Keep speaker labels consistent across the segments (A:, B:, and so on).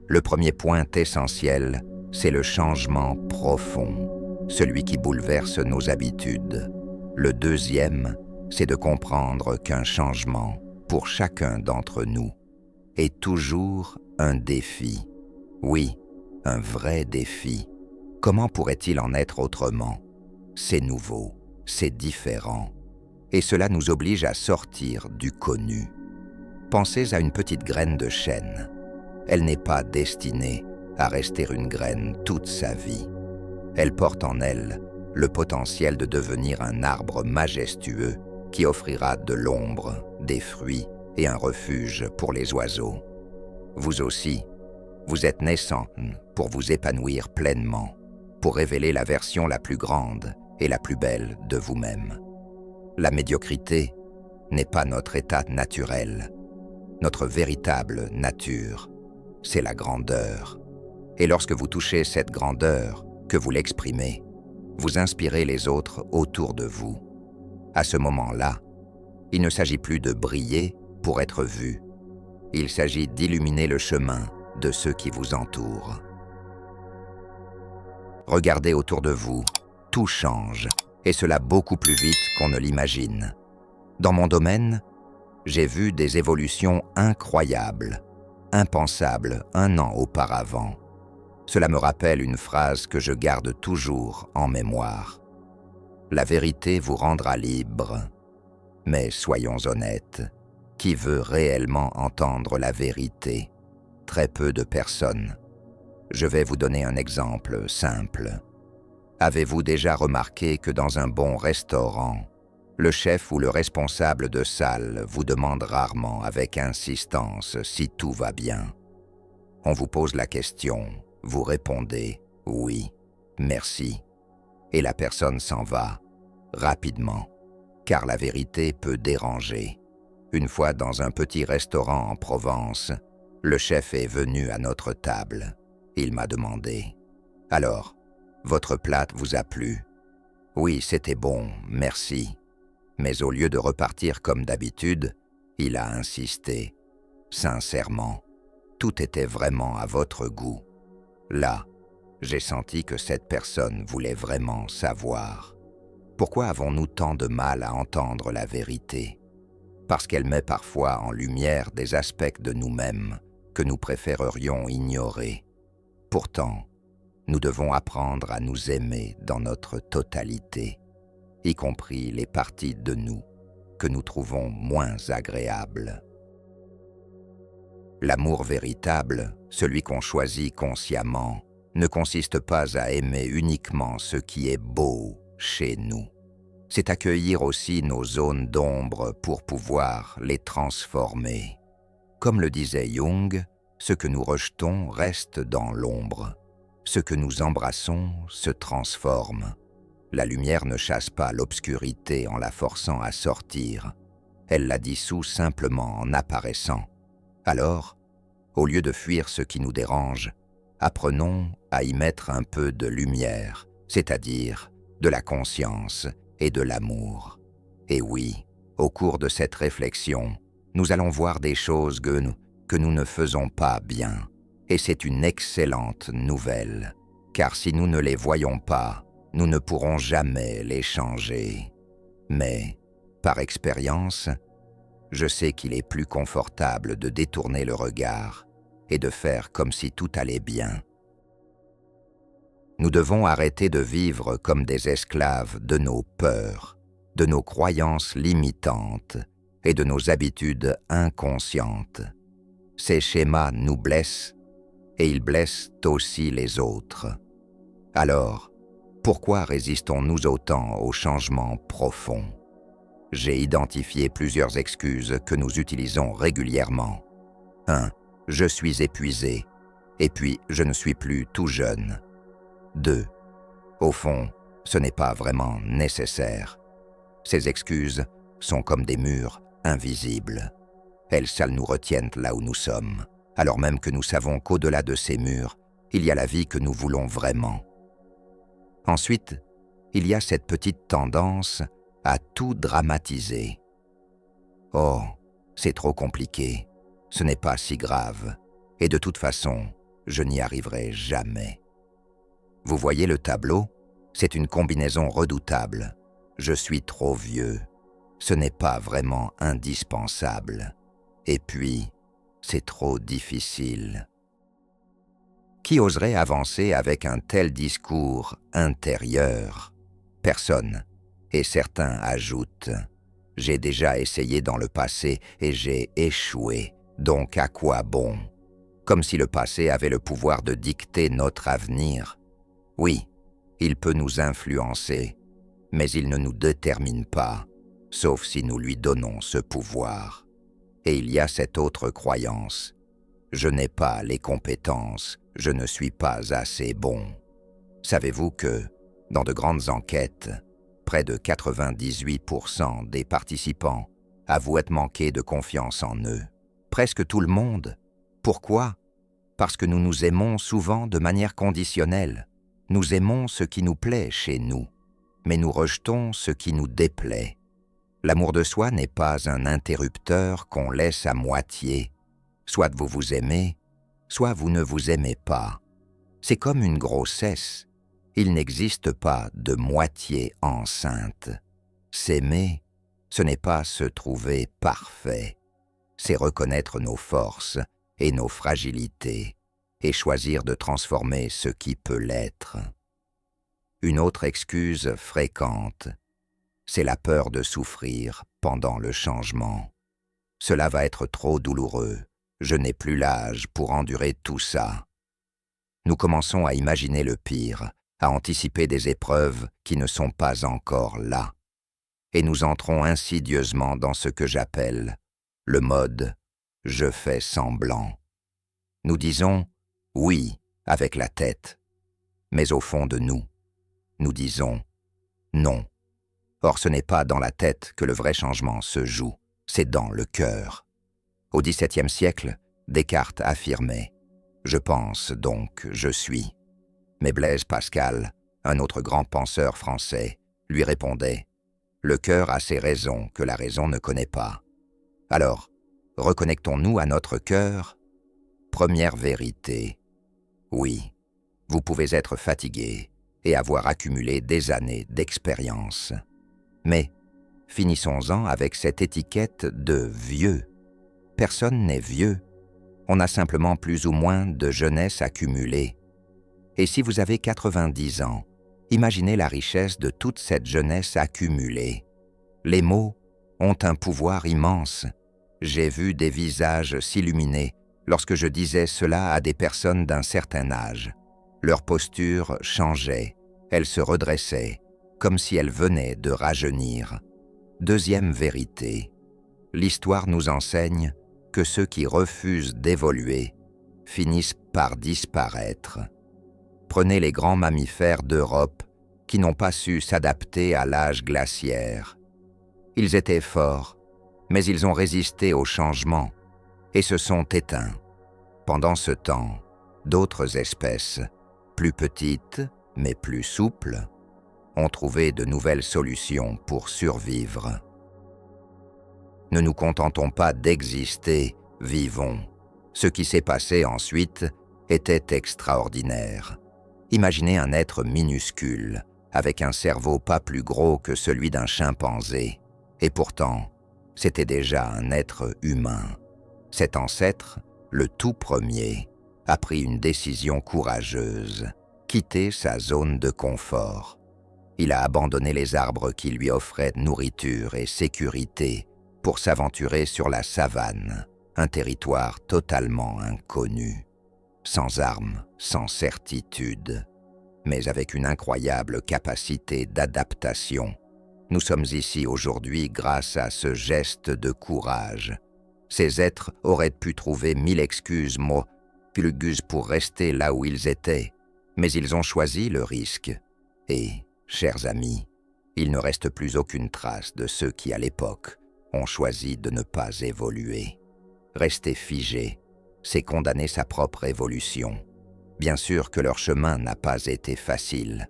A: Le premier point essentiel, c'est le changement profond, celui qui bouleverse nos habitudes. Le deuxième, c'est de comprendre qu'un changement, pour chacun d'entre nous, est toujours un défi. Oui, un vrai défi. Comment pourrait-il en être autrement? C'est nouveau, c'est différent. Et cela nous oblige à sortir du connu. Pensez à une petite graine de chêne. Elle n'est pas destinée à rester une graine toute sa vie. Elle porte en elle le potentiel de devenir un arbre majestueux qui offrira de l'ombre, des fruits et un refuge pour les oiseaux. Vous aussi, vous êtes naissant pour vous épanouir pleinement, pour révéler la version la plus grande et la plus belle de vous-même. La médiocrité n'est pas notre état naturel. Notre véritable nature, c'est la grandeur. Et lorsque vous touchez cette grandeur, que vous l'exprimez, vous inspirez les autres autour de vous. À ce moment-là, il ne s'agit plus de briller pour être vu. Il s'agit d'illuminer le chemin de ceux qui vous entourent. Regardez autour de vous, tout change, et cela beaucoup plus vite qu'on ne l'imagine. Dans mon domaine, j'ai vu des évolutions incroyables, impensables 1 an auparavant. Cela me rappelle une phrase que je garde toujours en mémoire. La vérité vous rendra libre. Mais soyons honnêtes, qui veut réellement entendre la vérité? Très peu de personnes. Je vais vous donner un exemple simple. Avez-vous déjà remarqué que dans un bon restaurant, le chef ou le responsable de salle vous demande rarement avec insistance si tout va bien? On vous pose la question, vous répondez « oui, merci » et la personne s'en va, rapidement, car la vérité peut déranger. Une fois dans un petit restaurant en Provence, le chef est venu à notre table. Il m'a demandé « Alors, votre plat vous a plu ?»« Oui, c'était bon, merci. » Mais au lieu de repartir comme d'habitude, il a insisté. Sincèrement, tout était vraiment à votre goût. Là, j'ai senti que cette personne voulait vraiment savoir. Pourquoi avons-nous tant de mal à entendre la vérité? Parce qu'elle met parfois en lumière des aspects de nous-mêmes que nous préférerions ignorer. Pourtant, nous devons apprendre à nous aimer dans notre totalité, y compris les parties de nous que nous trouvons moins agréables. L'amour véritable, celui qu'on choisit consciemment, ne consiste pas à aimer uniquement ce qui est beau chez nous. C'est accueillir aussi nos zones d'ombre pour pouvoir les transformer. Comme le disait Jung, ce que nous rejetons reste dans l'ombre. Ce que nous embrassons se transforme. La lumière ne chasse pas l'obscurité en la forçant à sortir. Elle la dissout simplement en apparaissant. Alors, au lieu de fuir ce qui nous dérange, apprenons à y mettre un peu de lumière, c'est-à-dire de la conscience et de l'amour. Et oui, au cours de cette réflexion, nous allons voir des choses que nous ne faisons pas bien. Et c'est une excellente nouvelle, car si nous ne les voyons pas, nous ne pourrons jamais les changer. Mais, par expérience, je sais qu'il est plus confortable de détourner le regard et de faire comme si tout allait bien. Nous devons arrêter de vivre comme des esclaves de nos peurs, de nos croyances limitantes et de nos habitudes inconscientes. Ces schémas nous blessent et ils blessent aussi les autres. Alors, pourquoi résistons-nous autant au changement profond? J'ai identifié plusieurs excuses que nous utilisons régulièrement. 1. Je suis épuisé, et puis je ne suis plus tout jeune. 2. Au fond, ce n'est pas vraiment nécessaire. Ces excuses sont comme des murs invisibles. Elles nous retiennent là où nous sommes, alors même que nous savons qu'au-delà de ces murs, il y a la vie que nous voulons vraiment. Ensuite, il y a cette petite tendance à tout dramatiser. Oh, c'est trop compliqué, ce n'est pas si grave, et de toute façon, je n'y arriverai jamais. Vous voyez le tableau? C'est une combinaison redoutable. Je suis trop vieux. Ce n'est pas vraiment indispensable. Et puis, c'est trop difficile. Qui oserait avancer avec un tel discours intérieur? Personne. Et certains ajoutent « J'ai déjà essayé dans le passé et j'ai échoué, donc à quoi bon ?» Comme si le passé avait le pouvoir de dicter notre avenir. Oui, il peut nous influencer, mais il ne nous détermine pas, sauf si nous lui donnons ce pouvoir. Et il y a cette autre croyance. Je n'ai pas les compétences, je ne suis pas assez bon. Savez-vous que, dans de grandes enquêtes, près de 98% des participants avouent manquer de confiance en eux? Presque tout le monde. Pourquoi? Parce que nous nous aimons souvent de manière conditionnelle. Nous aimons ce qui nous plaît chez nous, mais nous rejetons ce qui nous déplaît. L'amour de soi n'est pas un interrupteur qu'on laisse à moitié. Soit vous vous aimez, soit vous ne vous aimez pas. C'est comme une grossesse. Il n'existe pas de moitié enceinte. S'aimer, ce n'est pas se trouver parfait. C'est reconnaître nos forces et nos fragilités et choisir de transformer ce qui peut l'être. Une autre excuse fréquente, c'est la peur de souffrir pendant le changement. Cela va être trop douloureux. Je n'ai plus l'âge pour endurer tout ça. Nous commençons à imaginer le pire, à anticiper des épreuves qui ne sont pas encore là. Et nous entrons insidieusement dans ce que j'appelle le mode « je fais semblant ». Nous disons « oui » avec la tête, mais au fond de nous, nous disons « non ». Or, ce n'est pas dans la tête que le vrai changement se joue, c'est dans le cœur. Au XVIIe siècle, Descartes affirmait « je pense, donc je suis ». Mais Blaise Pascal, un autre grand penseur français, lui répondait « le cœur a ses raisons que la raison ne connaît pas ». Alors, reconnectons-nous à notre cœur. Première vérité. Oui, vous pouvez être fatigué et avoir accumulé des années d'expérience. Mais finissons-en avec cette étiquette de vieux. Personne n'est vieux. On a simplement plus ou moins de jeunesse accumulée. Et si vous avez 90 ans, imaginez la richesse de toute cette jeunesse accumulée. Les mots ont un pouvoir immense. J'ai vu des visages s'illuminer lorsque je disais cela à des personnes d'un certain âge. Leur posture changeait, elles se redressaient, comme si elles venaient de rajeunir. Deuxième vérité, l'histoire nous enseigne que ceux qui refusent d'évoluer finissent par disparaître. Prenez les grands mammifères d'Europe qui n'ont pas su s'adapter à l'âge glaciaire. Ils étaient forts, mais ils ont résisté au changement et se sont éteints. Pendant ce temps, d'autres espèces, plus petites mais plus souples, ont trouvé de nouvelles solutions pour survivre. Ne nous contentons pas d'exister, vivons. Ce qui s'est passé ensuite était extraordinaire. Imaginez un être minuscule, avec un cerveau pas plus gros que celui d'un chimpanzé. Et pourtant, c'était déjà un être humain. Cet ancêtre, le tout premier, a pris une décision courageuse, quitter sa zone de confort. Il a abandonné les arbres qui lui offraient nourriture et sécurité pour s'aventurer sur la savane, un territoire totalement inconnu, sans armes, sans certitude, mais avec une incroyable capacité d'adaptation. Nous sommes ici aujourd'hui grâce à ce geste de courage. Ces êtres auraient pu trouver 1000 excuses pour rester là où ils étaient, mais ils ont choisi le risque. Et, chers amis, il ne reste plus aucune trace de ceux qui, à l'époque, ont choisi de ne pas évoluer. Rester figé, c'est condamner sa propre évolution. Bien sûr que leur chemin n'a pas été facile,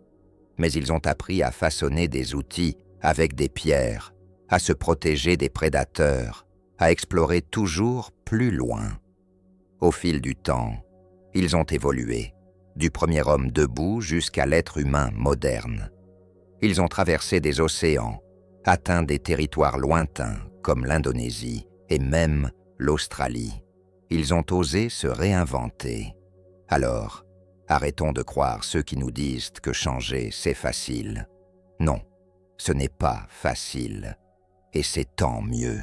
A: mais ils ont appris à façonner des outils avec des pierres, à se protéger des prédateurs, à explorer toujours plus loin. Au fil du temps, Ils ont évolué, du premier homme debout jusqu'à l'être humain moderne. Ils ont traversé des océans, atteint des territoires lointains comme l'Indonésie et même l'Australie. Ils ont osé se réinventer. Alors, arrêtons de croire ceux qui nous disent que changer, c'est facile. Non, ce n'est pas facile. Et c'est tant mieux.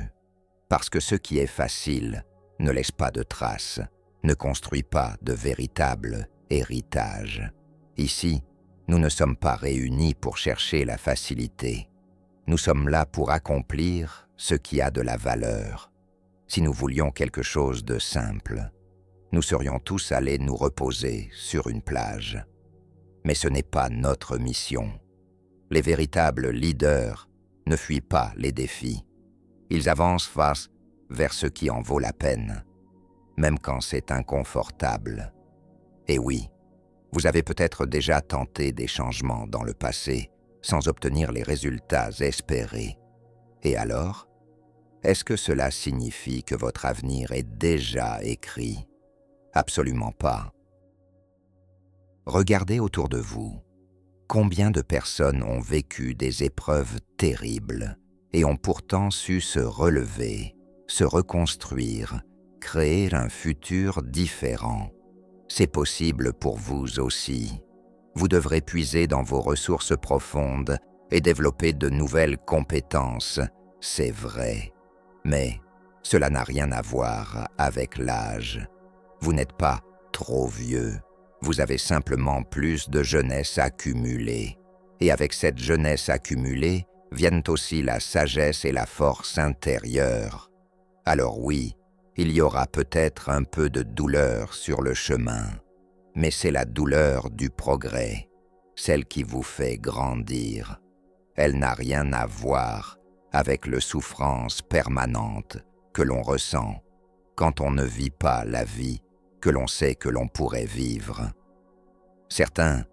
A: Parce que ce qui est facile ne laisse pas de traces, ne construit pas de véritable héritage. Ici, nous ne sommes pas réunis pour chercher la facilité. Nous sommes là pour accomplir ce qui a de la valeur. Si nous voulions quelque chose de simple, nous serions tous allés nous reposer sur une plage. Mais ce n'est pas notre mission. Les véritables leaders ne fuient pas les défis. Ils avancent face vers ce qui en vaut la peine, même quand c'est inconfortable. Et oui, vous avez peut-être déjà tenté des changements dans le passé sans obtenir les résultats espérés. Et alors, est-ce que cela signifie que votre avenir est déjà écrit? Absolument pas. Regardez autour de vous. Combien de personnes ont vécu des épreuves terribles et ont pourtant su se relever, se reconstruire, créer un futur différent? C'est possible pour vous aussi. Vous devrez puiser dans vos ressources profondes et développer de nouvelles compétences, c'est vrai. Mais cela n'a rien à voir avec l'âge. Vous n'êtes pas trop vieux. Vous avez simplement plus de jeunesse accumulée. Et avec cette jeunesse accumulée, viennent aussi la sagesse et la force intérieure. Alors oui, il y aura peut-être un peu de douleur sur le chemin, mais c'est la douleur du progrès, celle qui vous fait grandir. Elle n'a rien à voir avec la souffrance permanente que l'on ressent quand on ne vit pas la vie que l'on sait que l'on pourrait vivre. Certains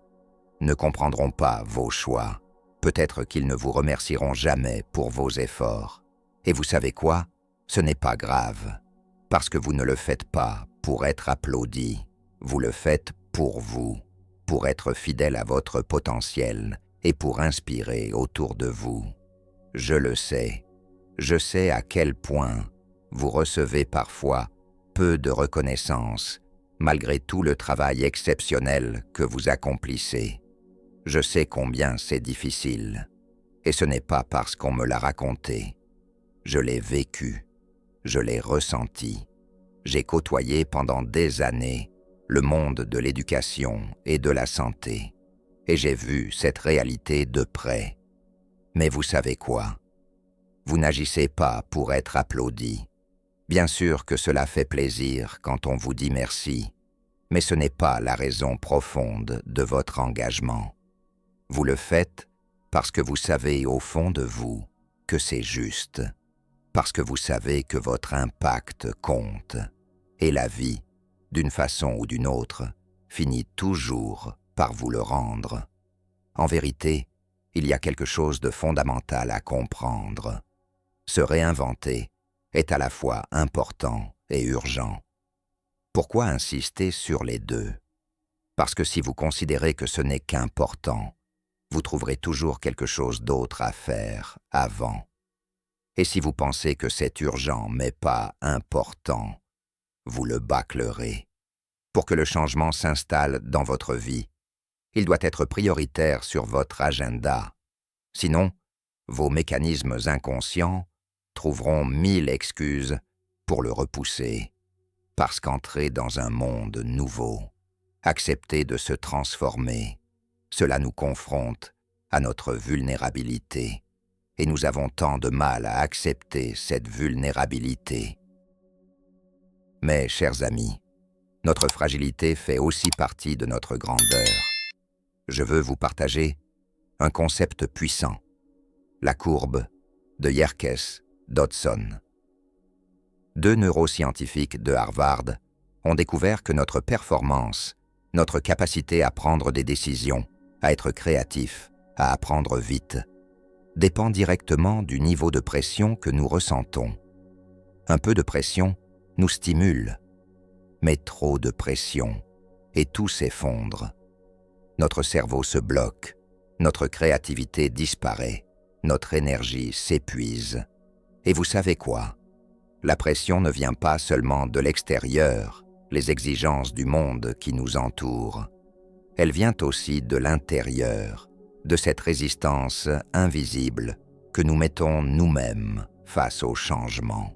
A: ne comprendront pas vos choix. Peut-être qu'ils ne vous remercieront jamais pour vos efforts. Et vous savez quoi? Ce n'est pas grave, parce que vous ne le faites pas pour être applaudi. Vous le faites pour vous, pour être fidèle à votre potentiel et pour inspirer autour de vous. Je le sais. Je sais à quel point vous recevez parfois peu de reconnaissance, malgré tout le travail exceptionnel que vous accomplissez. Je sais combien c'est difficile, et ce n'est pas parce qu'on me l'a raconté. Je l'ai vécu, je l'ai ressenti. J'ai côtoyé pendant des années le monde de l'éducation et de la santé, et j'ai vu cette réalité de près. Mais vous savez quoi? Vous n'agissez pas pour être applaudi. Bien sûr que cela fait plaisir quand on vous dit merci, mais ce n'est pas la raison profonde de votre engagement. Vous le faites parce que vous savez au fond de vous que c'est juste, parce que vous savez que votre impact compte, et la vie, d'une façon ou d'une autre, finit toujours par vous le rendre. En vérité, il y a quelque chose de fondamental à comprendre. Se réinventer est à la fois important et urgent. Pourquoi insister sur les deux? Parce que si vous considérez que ce n'est qu'important, vous trouverez toujours quelque chose d'autre à faire avant. Et si vous pensez que c'est urgent mais pas important, vous le bâclerez. Pour que le changement s'installe dans votre vie, il doit être prioritaire sur votre agenda. Sinon, vos mécanismes inconscients trouveront 1000 excuses pour le repousser. Parce qu'entrer dans un monde nouveau, accepter de se transformer, cela nous confronte à notre vulnérabilité. Et nous avons tant de mal à accepter cette vulnérabilité. Mais, chers amis, notre fragilité fait aussi partie de notre grandeur. Je veux vous partager un concept puissant, la courbe de Yerkes-Dodson. 2 neuroscientifiques de Harvard ont découvert que notre performance, notre capacité à prendre des décisions, à être créatif, à apprendre vite, dépend directement du niveau de pression que nous ressentons. Un peu de pression nous stimule, mais trop de pression et tout s'effondre. Notre cerveau se bloque, notre créativité disparaît, notre énergie s'épuise. Et vous savez quoi? La pression ne vient pas seulement de l'extérieur, les exigences du monde qui nous entoure. Elle vient aussi de l'intérieur, de cette résistance invisible que nous mettons nous-mêmes face au changement.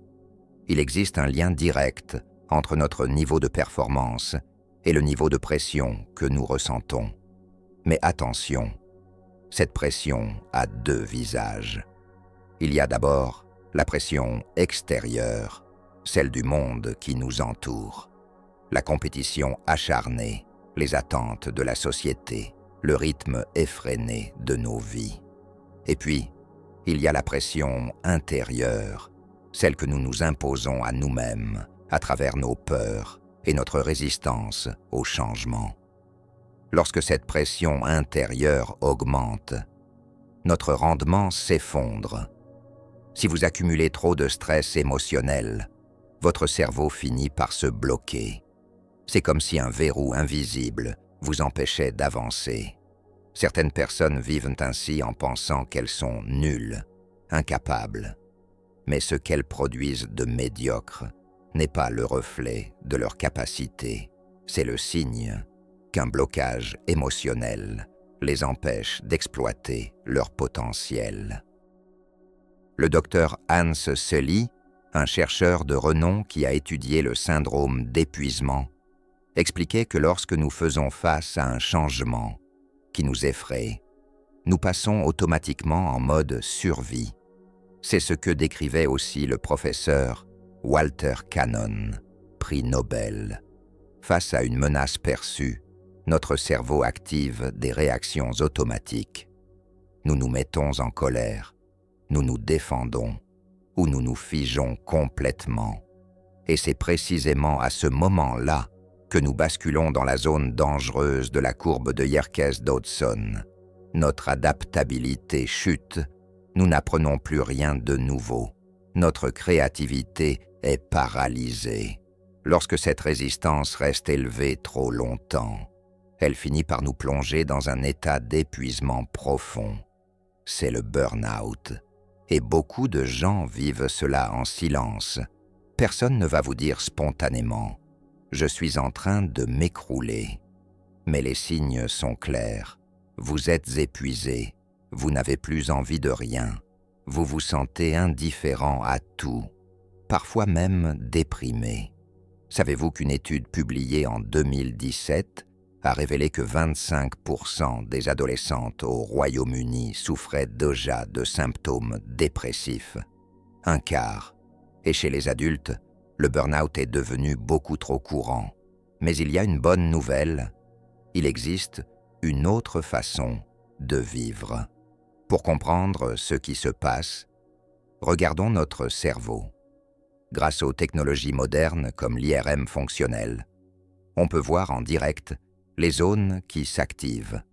A: Il existe un lien direct entre notre niveau de performance et le niveau de pression que nous ressentons. Mais attention, cette pression a deux visages. Il y a d'abord la pression extérieure, celle du monde qui nous entoure. La compétition acharnée, les attentes de la société, le rythme effréné de nos vies. Et puis, il y a la pression intérieure, celle que nous nous imposons à nous-mêmes à travers nos peurs et notre résistance au changement. Lorsque cette pression intérieure augmente, notre rendement s'effondre. Si vous accumulez trop de stress émotionnel, votre cerveau finit par se bloquer. C'est comme si un verrou invisible vous empêchait d'avancer. Certaines personnes vivent ainsi en pensant qu'elles sont nulles, incapables. Mais ce qu'elles produisent de médiocre n'est pas le reflet de leur capacité, c'est le signe qu'un blocage émotionnel les empêche d'exploiter leur potentiel. Le docteur Hans Selye, un chercheur de renom qui a étudié le syndrome d'épuisement, expliquait que lorsque nous faisons face à un changement qui nous effraie, nous passons automatiquement en mode survie. C'est ce que décrivait aussi le professeur Walter Cannon, prix Nobel. Face à une menace perçue, notre cerveau active des réactions automatiques. Nous nous mettons en colère, nous nous défendons ou nous nous figeons complètement. Et c'est précisément à ce moment-là que nous basculons dans la zone dangereuse de la courbe de Yerkes-Dodson. Notre adaptabilité chute, nous n'apprenons plus rien de nouveau. Notre créativité est paralysée. Lorsque cette résistance reste élevée trop longtemps, elle finit par nous plonger dans un état d'épuisement profond. C'est le burn-out. Et beaucoup de gens vivent cela en silence. Personne ne va vous dire spontanément « Je suis en train de m'écrouler ». Mais les signes sont clairs. Vous êtes épuisé, vous n'avez plus envie de rien, vous vous sentez indifférent à tout, parfois même déprimé. Savez-vous qu'une étude publiée en 2017 a révélé que 25% des adolescentes au Royaume-Uni souffraient déjà de symptômes dépressifs. Un quart. Et chez les adultes, le burn-out est devenu beaucoup trop courant. Mais il y a une bonne nouvelle. Il existe une autre façon de vivre. Pour comprendre ce qui se passe, regardons notre cerveau. Grâce aux technologies modernes comme l'IRM fonctionnel, on peut voir en direct les zones qui s'activent.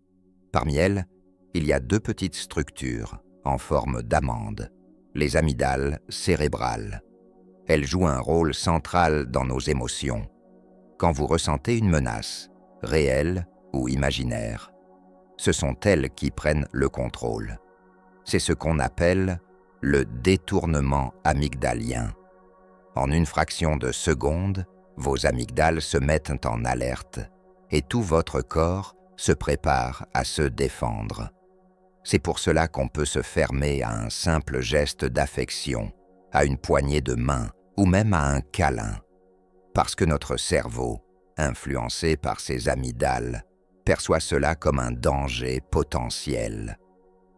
A: Parmi elles, il y a deux petites structures en forme d'amande, les amygdales cérébrales. Elles jouent un rôle central dans nos émotions. Quand vous ressentez une menace, réelle ou imaginaire, ce sont elles qui prennent le contrôle. C'est ce qu'on appelle le détournement amygdalien. En une fraction de seconde, vos amygdales se mettent en alerte et tout votre corps se prépare à se défendre. C'est pour cela qu'on peut se fermer à un simple geste d'affection, à une poignée de main ou même à un câlin. Parce que notre cerveau, influencé par ses amygdales, perçoit cela comme un danger potentiel.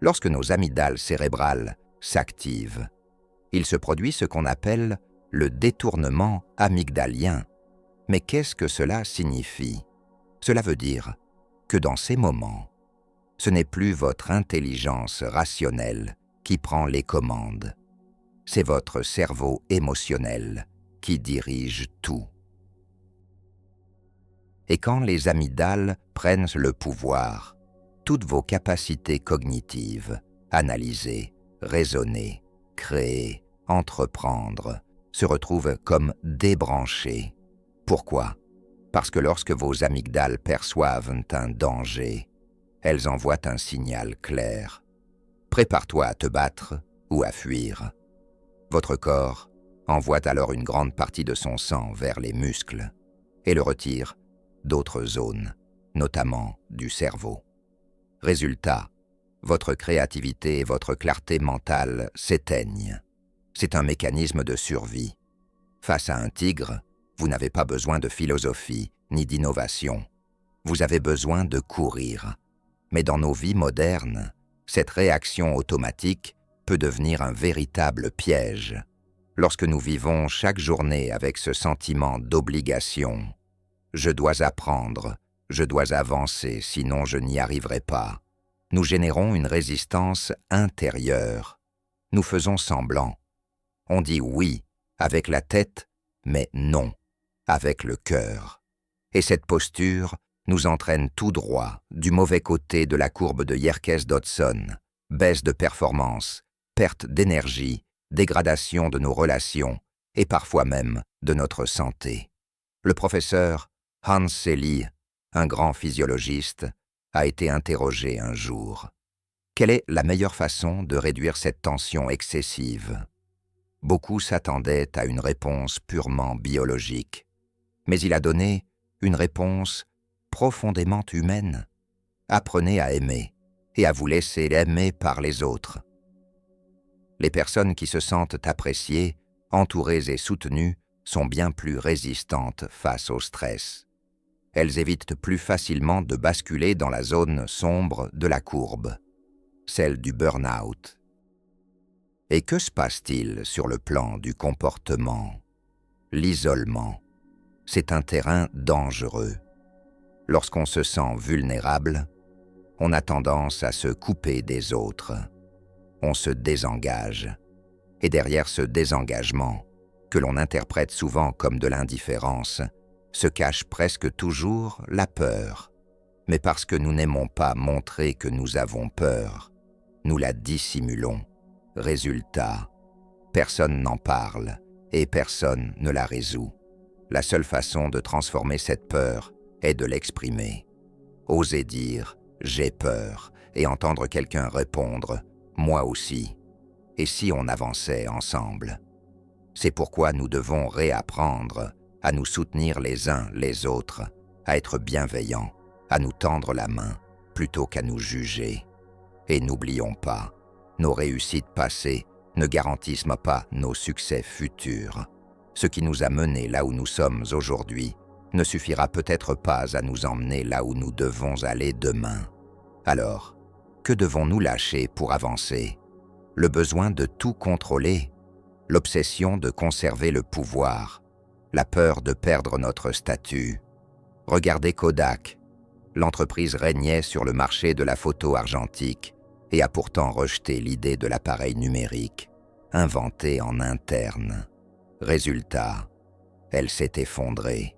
A: Lorsque nos amygdales cérébrales s'activent, il se produit ce qu'on appelle le détournement amygdalien. Mais qu'est-ce que cela signifie? Cela veut dire que dans ces moments, ce n'est plus votre intelligence rationnelle qui prend les commandes. C'est votre cerveau émotionnel qui dirige tout. Et quand les amygdales prennent le pouvoir, toutes vos capacités cognitives, analyser, raisonner, créer, entreprendre, se retrouvent comme débranchées. Pourquoi? Parce que lorsque vos amygdales perçoivent un danger, elles envoient un signal clair. Prépare-toi à te battre ou à fuir. Votre corps envoie alors une grande partie de son sang vers les muscles et le retire d'autres zones, notamment du cerveau. Résultat, votre créativité et votre clarté mentale s'éteignent. C'est un mécanisme de survie. Face à un tigre, vous n'avez pas besoin de philosophie ni d'innovation. Vous avez besoin de courir. Mais dans nos vies modernes, cette réaction automatique peut devenir un véritable piège. Lorsque nous vivons chaque journée avec ce sentiment d'obligation, je dois apprendre, je dois avancer, sinon je n'y arriverai pas. Nous générons une résistance intérieure. Nous faisons semblant. On dit oui avec la tête, mais non avec le cœur. Et cette posture nous entraîne tout droit du mauvais côté de la courbe de Yerkes-Dodson, baisse de performance, perte d'énergie, dégradation de nos relations et parfois même de notre santé. Le professeur Hans Selye, un grand physiologiste, a été interrogé un jour. Quelle est la meilleure façon de réduire cette tension excessive? Beaucoup s'attendaient à une réponse purement biologique, mais il a donné une réponse profondément humaine. Apprenez à aimer et à vous laisser aimer par les autres. Les personnes qui se sentent appréciées, entourées et soutenues sont bien plus résistantes face au stress. Elles évitent plus facilement de basculer dans la zone sombre de la courbe, celle du burn-out. Et que se passe-t-il sur le plan du comportement? L'isolement, c'est un terrain dangereux. Lorsqu'on se sent vulnérable, on a tendance à se couper des autres. On se désengage. Et derrière ce désengagement, que l'on interprète souvent comme de l'indifférence, se cache presque toujours la peur. Mais parce que nous n'aimons pas montrer que nous avons peur, nous la dissimulons. Résultat, personne n'en parle et personne ne la résout. La seule façon de transformer cette peur est de l'exprimer. Oser dire « j'ai peur » et entendre quelqu'un répondre « moi aussi ». Et si on avançait ensemble? C'est pourquoi nous devons réapprendre à nous soutenir les uns les autres, à être bienveillants, à nous tendre la main plutôt qu'à nous juger. Et n'oublions pas, nos réussites passées ne garantissent pas nos succès futurs. Ce qui nous a menés là où nous sommes aujourd'hui ne suffira peut-être pas à nous emmener là où nous devons aller demain. Alors, que devons-nous lâcher pour avancer? Le besoin de tout contrôler, l'obsession de conserver le pouvoir, la peur de perdre notre statut. Regardez Kodak. L'entreprise régnait sur le marché de la photo argentique et a pourtant rejeté l'idée de l'appareil numérique, inventé en interne. Résultat, elle s'est effondrée.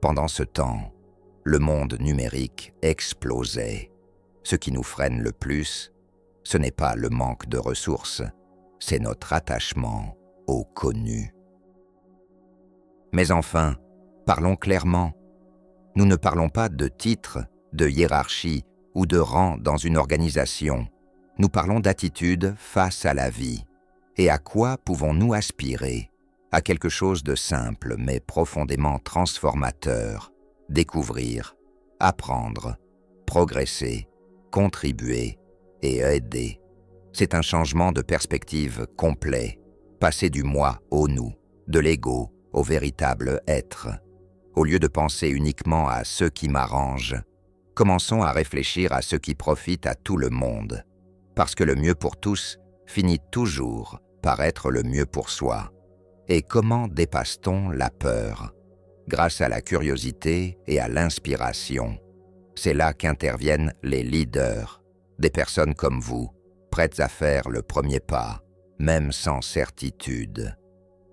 A: Pendant ce temps, le monde numérique explosait. Ce qui nous freine le plus, ce n'est pas le manque de ressources, c'est notre attachement au connu. Mais enfin, parlons clairement. Nous ne parlons pas de titre, de hiérarchie ou de rang dans une organisation. Nous parlons d'attitude face à la vie. Et à quoi pouvons-nous aspirer? À quelque chose de simple mais profondément transformateur. Découvrir, apprendre, progresser, contribuer et aider. C'est un changement de perspective complet. Passer du moi au nous, de l'ego au véritable être. Au lieu de penser uniquement à ce qui m'arrange, commençons à réfléchir à ce qui profite à tout le monde. Parce que le mieux pour tous finit toujours par être le mieux pour soi. Et comment dépasse-t-on la peur? Grâce à la curiosité et à l'inspiration. C'est là qu'interviennent les leaders, des personnes comme vous, prêtes à faire le premier pas, même sans certitude.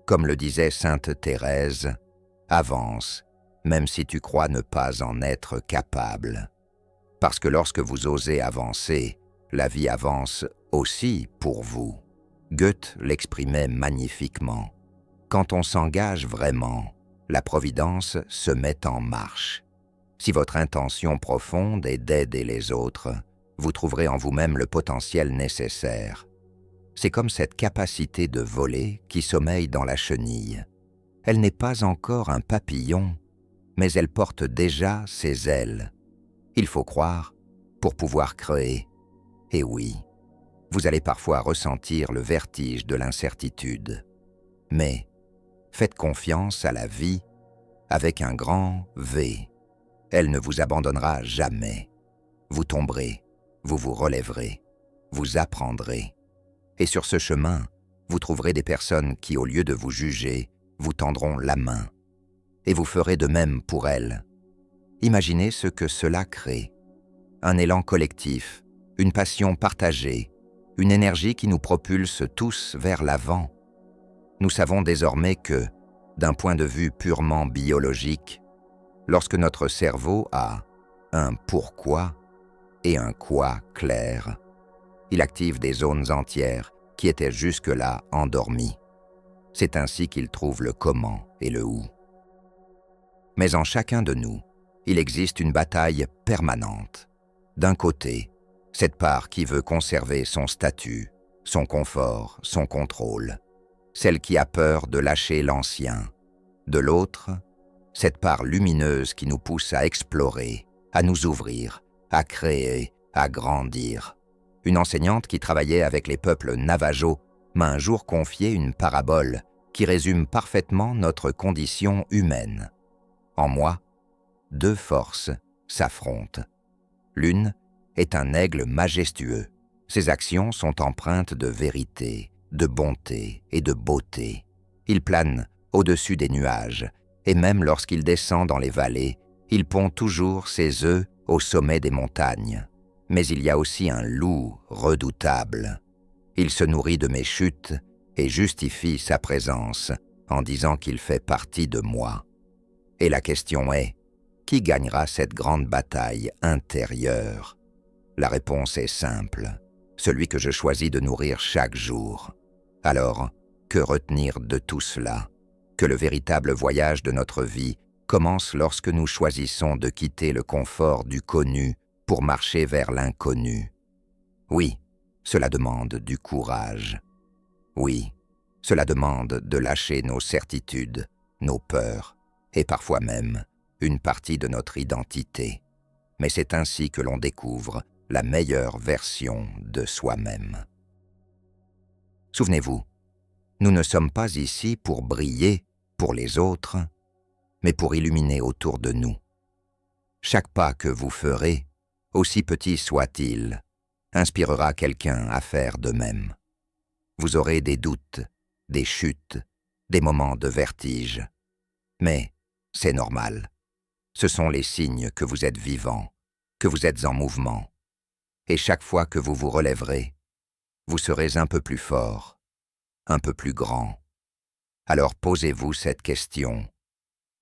A: Comme le disait Sainte Thérèse, « Avance, même si tu crois ne pas en être capable. » Parce que lorsque vous osez avancer, la vie avance aussi pour vous. Goethe l'exprimait magnifiquement. Quand on s'engage vraiment, la providence se met en marche. Si votre intention profonde est d'aider les autres, vous trouverez en vous-même le potentiel nécessaire. C'est comme cette capacité de voler qui sommeille dans la chenille. Elle n'est pas encore un papillon, mais elle porte déjà ses ailes. Il faut croire pour pouvoir créer. Et oui, vous allez parfois ressentir le vertige de l'incertitude. Mais faites confiance à la vie avec un grand V. Elle ne vous abandonnera jamais. Vous tomberez, vous vous relèverez, vous apprendrez. Et sur ce chemin, vous trouverez des personnes qui, au lieu de vous juger, vous tendront la main. Et vous ferez de même pour elles. Imaginez ce que cela crée. Un élan collectif, une passion partagée, une énergie qui nous propulse tous vers l'avant. Nous savons désormais que, d'un point de vue purement biologique, lorsque notre cerveau a un pourquoi et un quoi clair, il active des zones entières qui étaient jusque-là endormies. C'est ainsi qu'il trouve le comment et le où. Mais en chacun de nous, il existe une bataille permanente. D'un côté, cette part qui veut conserver son statut, son confort, son contrôle, celle qui a peur de lâcher l'ancien. De l'autre, cette part lumineuse qui nous pousse à explorer, à nous ouvrir, à créer, à grandir. Une enseignante qui travaillait avec les peuples Navajo m'a un jour confié une parabole qui résume parfaitement notre condition humaine. En moi, deux forces s'affrontent. L'une est un aigle majestueux. Ses actions sont empreintes de vérité, de bonté et de beauté. Il plane au-dessus des nuages, et même lorsqu'il descend dans les vallées, il pond toujours ses œufs au sommet des montagnes. Mais il y a aussi un loup redoutable. Il se nourrit de mes chutes et justifie sa présence en disant qu'il fait partie de moi. Et la question est, qui gagnera cette grande bataille intérieure? La réponse est simple, celui que je choisis de nourrir chaque jour. Alors, que retenir de tout cela? Que le véritable voyage de notre vie commence lorsque nous choisissons de quitter le confort du connu pour marcher vers l'inconnu. Oui, cela demande du courage. Oui, cela demande de lâcher nos certitudes, nos peurs, et parfois même une partie de notre identité. Mais c'est ainsi que l'on découvre la meilleure version de soi-même. Souvenez-vous, nous ne sommes pas ici pour briller pour les autres, mais pour illuminer autour de nous. Chaque pas que vous ferez, aussi petit soit-il, inspirera quelqu'un à faire de même. Vous aurez des doutes, des chutes, des moments de vertige. Mais c'est normal. Ce sont les signes que vous êtes vivant, que vous êtes en mouvement. Et chaque fois que vous vous relèverez, vous serez un peu plus fort, un peu plus grand. Alors posez-vous cette question.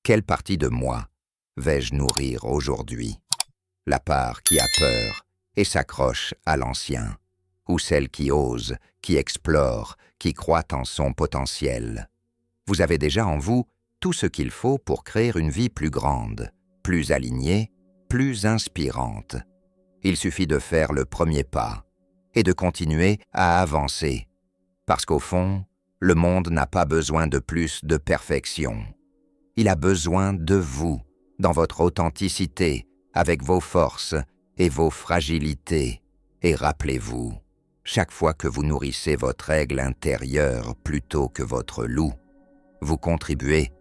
A: Quelle partie de moi vais-je nourrir aujourd'hui? La part qui a peur et s'accroche à l'ancien, ou celle qui ose, qui explore, qui croit en son potentiel? Vous avez déjà en vous tout ce qu'il faut pour créer une vie plus grande, plus alignée, plus inspirante. Il suffit de faire le premier pas et de continuer à avancer, parce qu'au fond, le monde n'a pas besoin de plus de perfection. Il a besoin de vous, dans votre authenticité, avec vos forces et vos fragilités. Et rappelez-vous, chaque fois que vous nourrissez votre aigle intérieur plutôt que votre loup, vous contribuez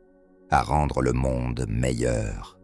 A: à rendre le monde meilleur.